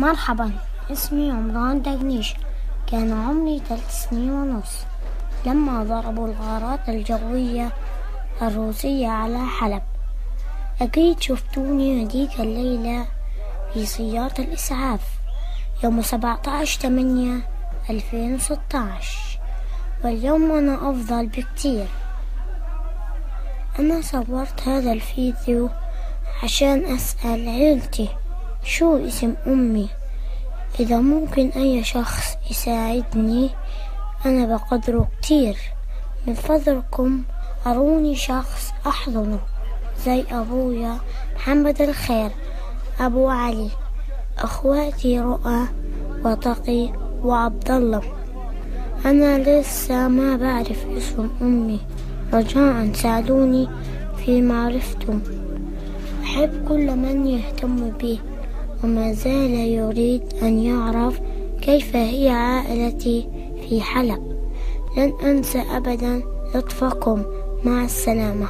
مرحبا، اسمي عمران دقنيش. كان عمري 3 سنين ونص لما ضربوا الغارات الجوية الروسية على حلب. أكيد شفتوني هديك الليلة في سيارة الإسعاف يوم 17/8/2016، واليوم أنا أفضل بكتير. أنا صورت هذا الفيديو عشان أسأل عيلتي شو اسم أمي. إذا ممكن أي شخص يساعدني أنا بقدره كتير. من فضلكم أروني شخص أحضنه زي أبويا محمد الخير، أبو علي، أخواتي رؤى وتقي وعبد الله. أنا لسه ما بعرف اسم أمي، رجاء ساعدوني في معرفتهم. أحب كل من يهتم بي وما زال يريد أن يعرف كيف هي عائلتي في حلب. لن أنسى أبدا لطفكم. مع السلامة.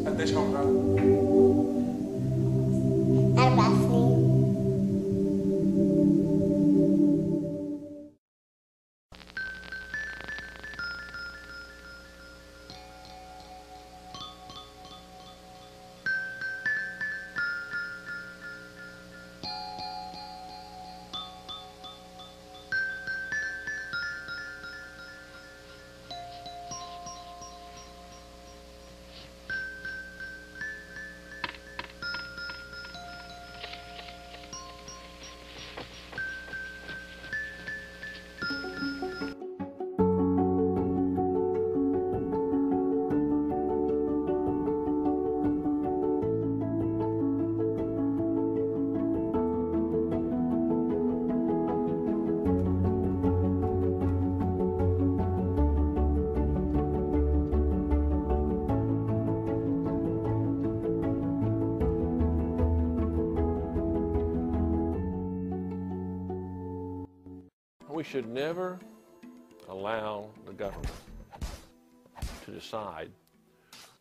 قديش عمرك؟ 4 سنين. We should never allow the government to decide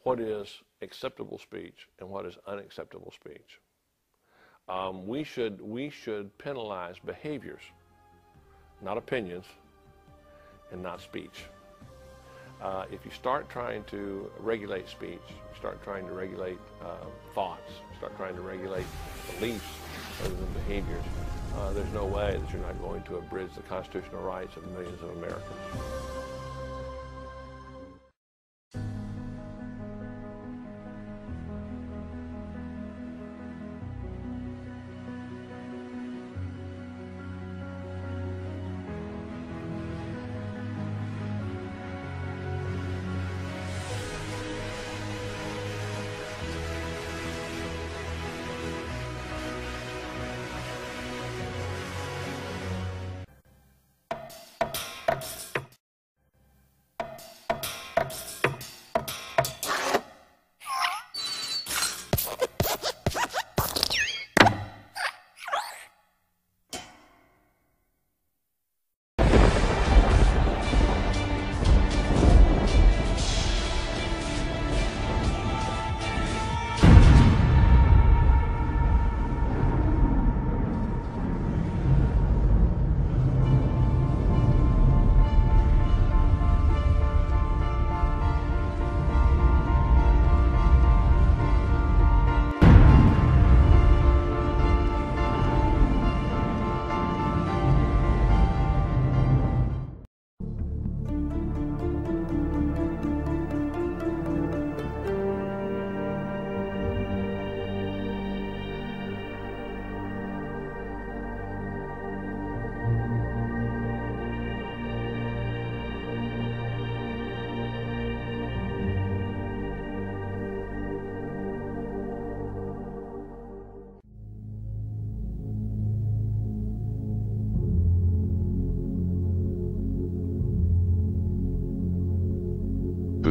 what is acceptable speech and what is unacceptable speech. We should penalize behaviors, not opinions, and not speech. If you start trying to regulate speech, you start trying to regulate thoughts, start trying to regulate beliefs rather than behaviors, there's no way that you're not going to abridge the constitutional rights of millions of Americans.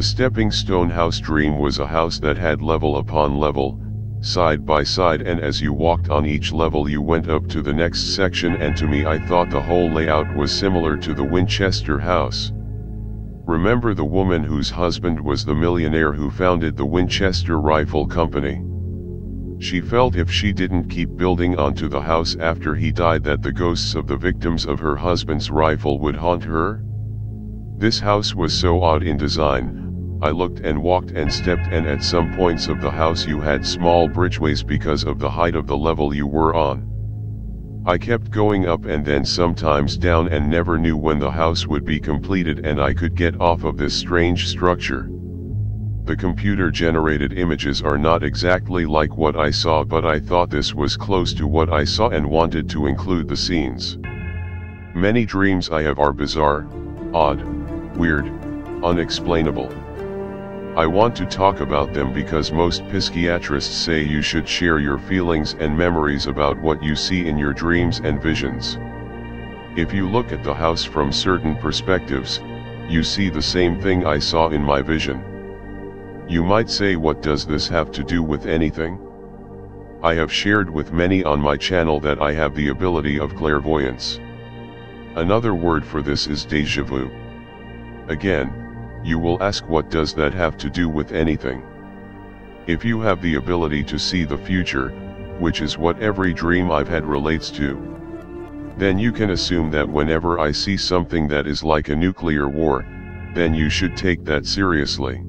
The stepping stone house dream was a house that had level upon level, side by side, and as you walked on each level you went up to the next section, and to me I thought the whole layout was similar to the Winchester house. Remember the woman whose husband was the millionaire who founded the Winchester Rifle Company? She felt if she didn't keep building onto the house after he died that the ghosts of the victims of her husband's rifle would haunt her. This house was so odd in design. I looked and walked and stepped, and at some points of the house you had small bridgeways because of the height of the level you were on. I kept going up and then sometimes down and never knew when the house would be completed and I could get off of this strange structure. The computer-generated images are not exactly like what I saw, but I thought this was close to what I saw and wanted to include the scenes. Many dreams I have are bizarre, odd, weird, unexplainable. I want to talk about them because most psychiatrists say you should share your feelings and memories about what you see in your dreams and visions. If you look at the house from certain perspectives, you see the same thing I saw in my vision. You might say, what does this have to do with anything? I have shared with many on my channel that I have the ability of clairvoyance. Another word for this is déjà vu. Again, you will ask, what does that have to do with anything? If you have the ability to see the future, which is what every dream I've had relates to, then you can assume that whenever I see something that is like a nuclear war, then you should take that seriously.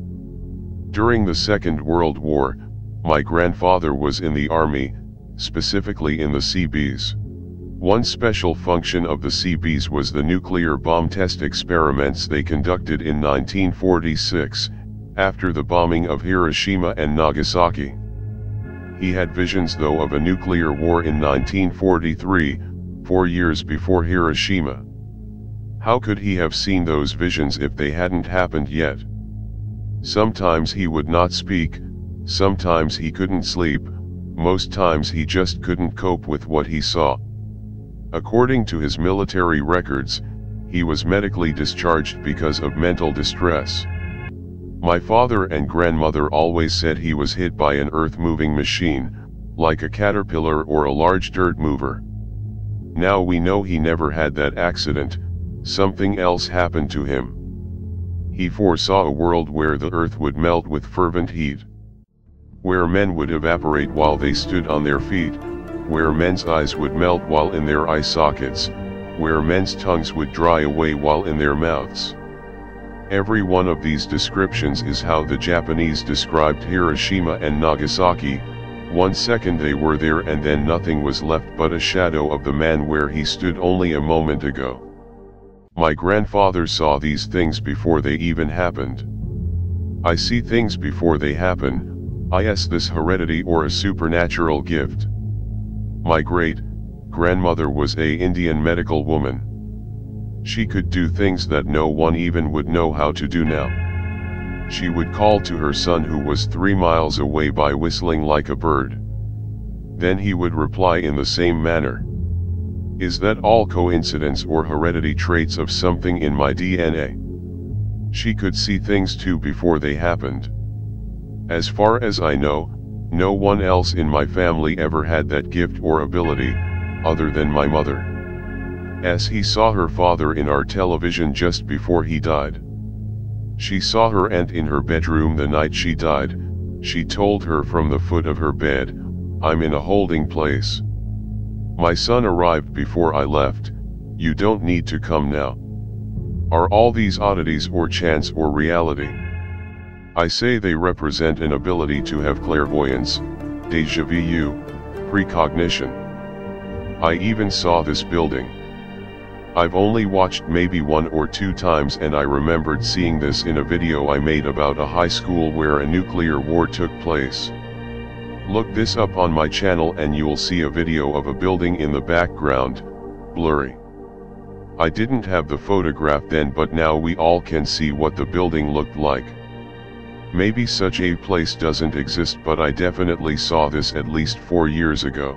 During the Second World War, my grandfather was in the army, specifically in the Seabees. One special function of the Seabees was the nuclear bomb test experiments they conducted in 1946, after the bombing of Hiroshima and Nagasaki. He had visions though of a nuclear war in 1943, 4 years before Hiroshima. How could he have seen those visions if they hadn't happened yet? Sometimes he would not speak, sometimes he couldn't sleep, most times he just couldn't cope with what he saw. According to his military records, he was medically discharged because of mental distress. My father and grandmother always said he was hit by an earth-moving machine, like a caterpillar or a large dirt mover. Now we know he never had that accident, something else happened to him. He foresaw a world where the earth would melt with fervent heat, where men would evaporate while they stood on their feet, where men's eyes would melt while in their eye sockets, where men's tongues would dry away while in their mouths. Every one of these descriptions is how the Japanese described Hiroshima and Nagasaki. 1 second they were there and then nothing was left but a shadow of the man where he stood only a moment ago. My grandfather saw these things before they even happened. I see things before they happen. Is this heredity or a supernatural gift? My great-grandmother was an Indian medical woman. She could do things that no one even would know how to do now. She would call to her son who was 3 miles away by whistling like a bird. Then he would reply in the same manner. Is that all coincidence or heredity traits of something in my DNA? She could see things too before they happened. As far as I know, no one else in my family ever had that gift or ability, other than my mother. As he saw her father in our television just before he died. She saw her aunt in her bedroom the night she died. She told her from the foot of her bed, "I'm in a holding place. My son arrived before I left, you don't need to come now." Are all these oddities or chance or reality? I say they represent an ability to have clairvoyance, déjà vu, precognition. I even saw this building. I've only watched maybe 1 or 2 times and I remembered seeing this in a video I made about a high school where a nuclear war took place. Look this up on my channel and you'll see a video of a building in the background, blurry. I didn't have the photograph then, but now we all can see what the building looked like. Maybe such a place doesn't exist, but I definitely saw this at least 4 years ago.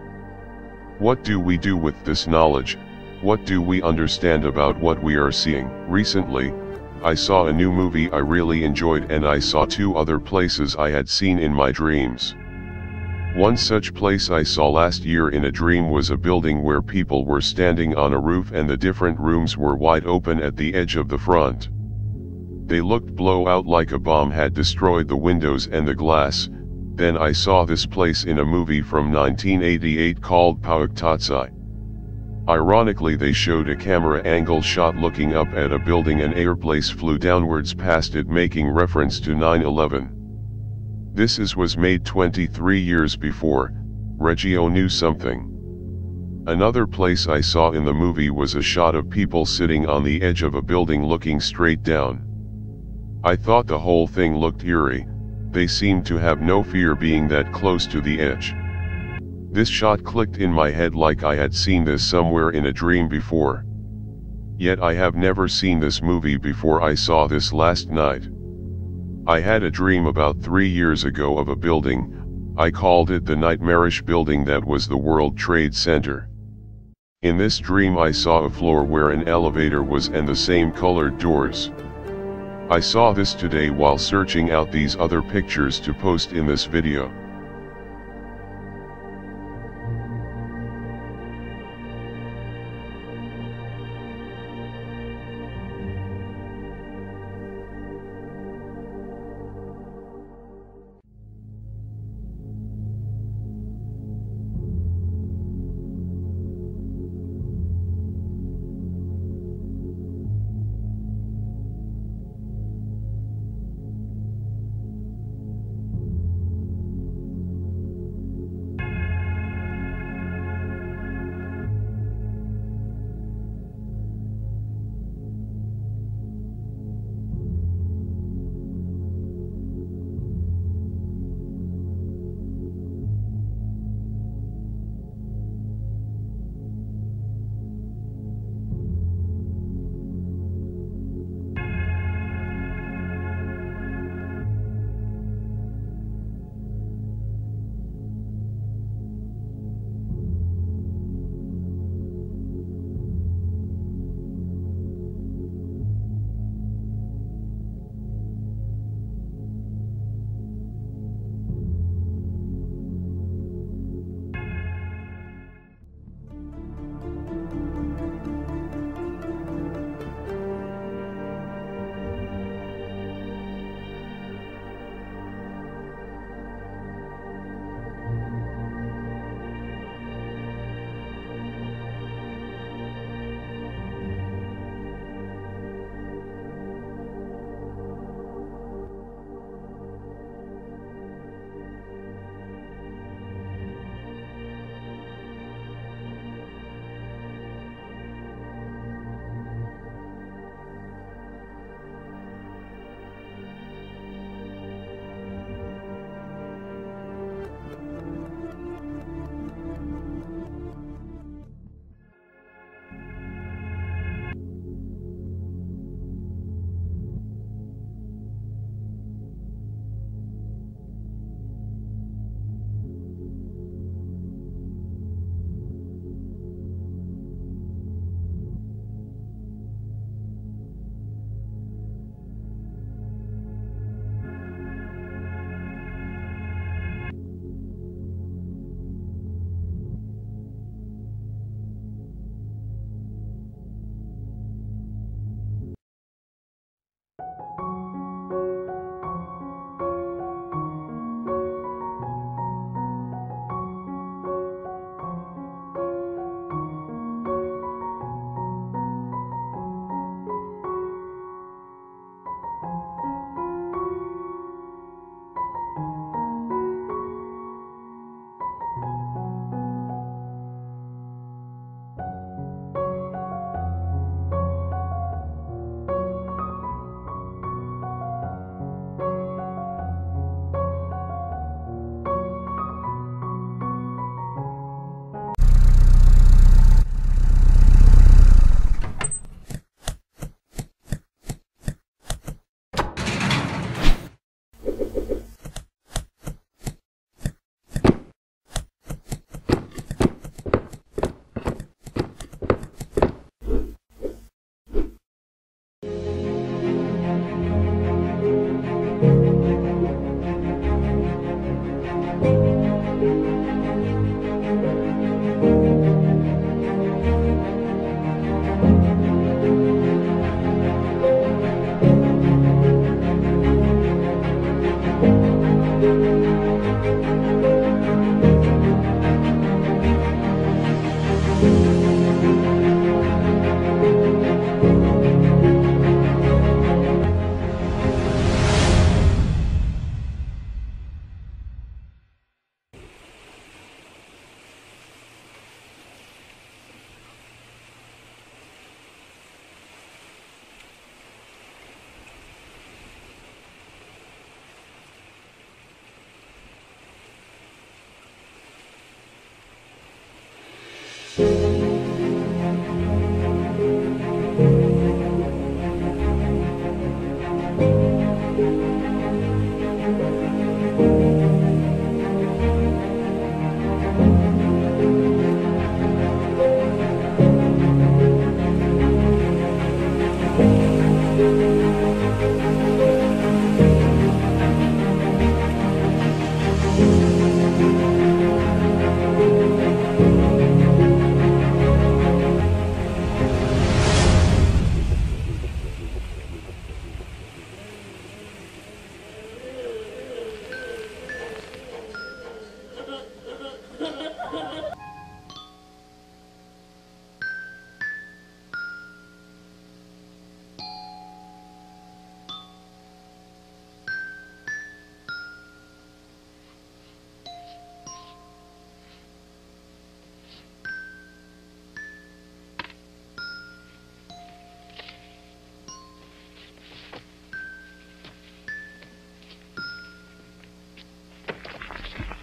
What do we do with this knowledge? What do we understand about what we are seeing? Recently, I saw a new movie I really enjoyed, and I saw 2 other places I had seen in my dreams. One such place I saw last year in a dream was a building where people were standing on a roof and the different rooms were wide open at the edge of the front. They looked blow out like a bomb had destroyed the windows and the glass. Then I saw this place in a movie from 1988 called Pauktatsai. Ironically, they showed a camera angle shot looking up at a building and airplane flew downwards past it, making reference to 9/11. This was made 23 years before. Reggio knew something. Another place I saw in the movie was a shot of people sitting on the edge of a building looking straight down. I thought the whole thing looked eerie. They seemed to have no fear being that close to the edge. This shot clicked in my head like I had seen this somewhere in a dream before. Yet I have never seen this movie before. I saw this last night. I had a dream about 3 years ago of a building. I called it the nightmarish building that was the World Trade Center. In this dream I saw a floor where an elevator was and the same colored doors. I saw this today while searching out these other pictures to post in this video.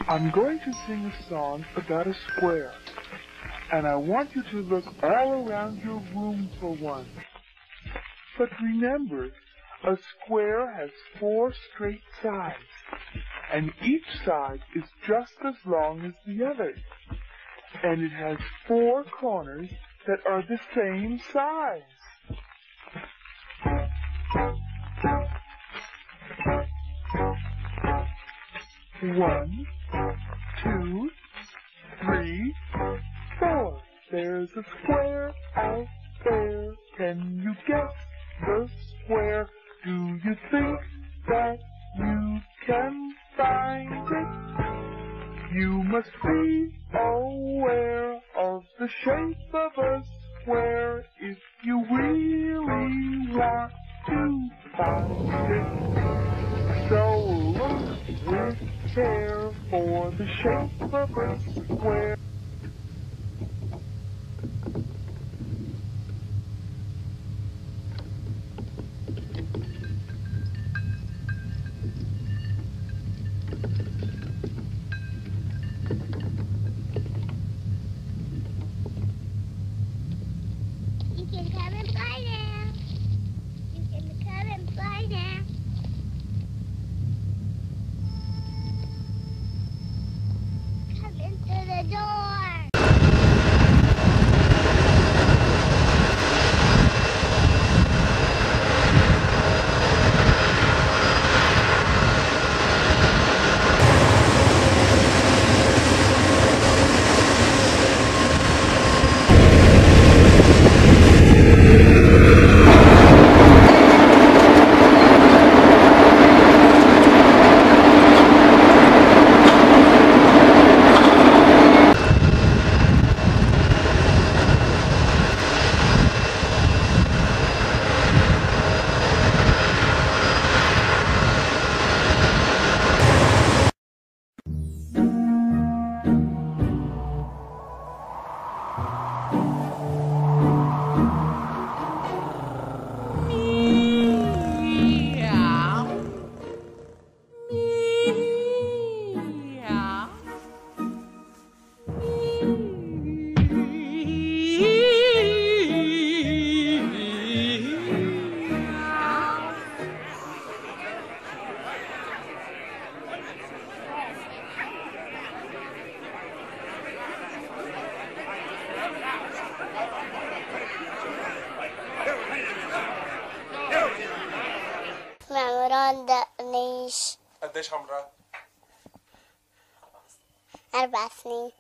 I'm going to sing a song about a square, and I want you to look all around your room for one. But remember, a square has 4 straight sides, and each side is just as long as the other, and it has 4 corners that are the same size. One, 2, 3, 4. There's a square out there. Can you guess the square? Do you think that you can find it? You must be aware of the shape of a square if you really want to find it. So look with care for the shape of a square. You can come and play now. You can come and play now. Come into the door. قديش عمرك؟ Arbasni.